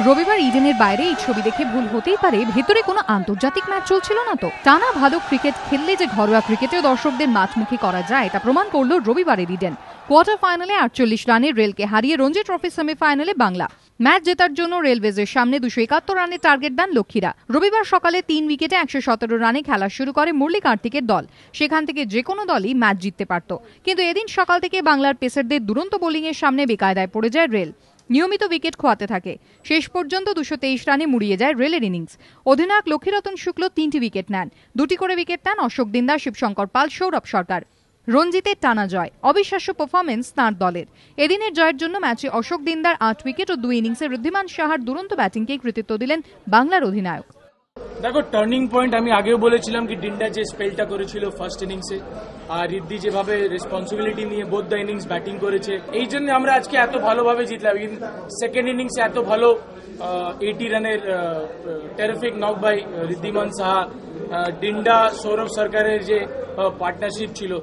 রবিবার ইডেনের বাইরে এই ছবি দেখে ভুল হতেই পারে, ভেতরে কোনো আন্তর্জাতিক ম্যাচ চলছিল না তো। টানা ভালো ক্রিকেট খেললে যে ঘরোয়া ক্রিকেটেও দর্শকদের মাঠমুখী করা যায় তা প্রমাণ করল রবিবারের ইডেন। কোয়ার্টার ফাইনালে 48 রানে রেলকে হারিয়ে রঞ্জি ট্রফি সেমিফাইনালে বাংলা। ম্যাচ জেতার জন্য রেলওয়েজের সামনে 271 রানের টার্গেট দেন লক্ষ্মীরা। রবিবার সকালে 3 উইকেটে 117 রানে খেলা শুরু করে মুরলী কার্তিকের দল। সেখান থেকে যে কোনো দলই ম্যাচ জিততে পারত, কিন্তু এদিন সকাল থেকে বাংলার পেসারদের দুরন্ত বোলিংয়ের সামনে বেকায়দায় পড়ে যায় রেল। নিয়মিত উইকেট খোয়াতে থাকে। শেষ পর্যন্ত 223 রানে মুড়িয়ে যায় রেলের ইনিংস। অধিনায়ক লক্ষ্মীরতন শুক্ল 3টি উইকেট নেন। 2টি করে উইকেট নেন অশোক দিনদার, শিবশঙ্কর পাল, সৌরভ সরকার। রঞ্জিতের টানা জয়, অবিশ্বাস্য পারফরমেন্স তাঁর দলের। এদিনের জয়ের জন্য ম্যাচে অশোক দিনদার 8 উইকেট ও 2 ইনিংসে ঋদ্ধিমান সাহার দুরন্ত ব্যাটিংকে কৃতিত্ব দিলেন বাংলার অধিনায়ক। দেখো, টার্নিং পয়েন্ট আমি আগেও বলেছিলাম কি ডিন্ডা যে স্পেলটা করেছিল ফার্স্ট ইনিংসে, আর রিদ্দি যেভাবে রেসপন্সিবিলিটি নিয়ে বোথ দ্য ইনিংস ব্যাটিং করেছে, এই জন্য আমরা আজকে এত ভালোভাবে জিতলাম। সেকেন্ড ইনিংসে এত ভালো 80 রানের terrific knock by Wriddhiman Saha, Dinda Sourav সরকারের যে পার্টনারশিপ ছিল।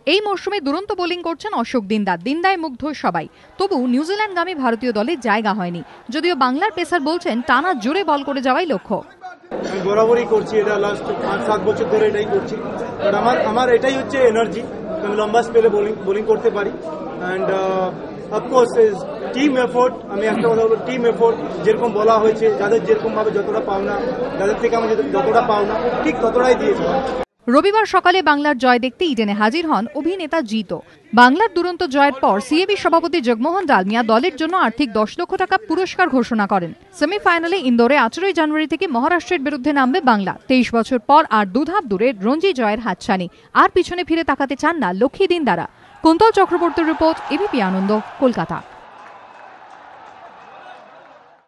এই মরশুমে দুরন্ত বোলিং করছেন অশোক দিনদার। দিনদায় মুগ্ধ সবাই। তবু নিউজিল্যান্ডগামী ভারতীয় দলে জায়গা হয়নি, যদিও বাংলার পেসার বলছেন টানা জোরে বল করে যাওয়াই লক্ষ্য। আমি বরাবরই করছি, এটা লাস্ট 5-7 বছর ধরে এটাই করছি। বাট আমার এটাই হচ্ছে এনার্জি, আমি লম্বা স্পেলে বোলিং করতে পারি। অ্যান্ড অফকোর্স টিম এফোর্ট, আমি একটা কথা বলবো, টিম এফোর্ট যেরকম বলা হয়েছে, যাদের যেরকম ভাবে যতটা পাওনা, যাদের থেকে আমি যতটা পাওনা ঠিক ততটাই দিয়েছি। রবিবার সকালে বাংলার জয় দেখতে ইডেনে হাজির হন অভিনেতা জিত। বাংলার দুরন্ত জয়ের পর সিএবি সভাপতি জগমোহন ডালমিয়া দলের জন্য আর্থিক 10 লক্ষ টাকা পুরস্কার ঘোষণা করেন। সেমিফাইনালে ইন্দোরে 18 জানুয়ারি থেকে মহারাষ্ট্রের বিরুদ্ধে নামবে বাংলা। 23 বছর পর আর দুধাপ দূরে রঞ্জি জয়ের হাতছানি। আর পিছনে ফিরে তাকাতে চান না লক্ষ্মী দিনদারা। কুন্তল চক্রবর্তীর রিপোর্ট, এবিপি আনন্দ, কলকাতা।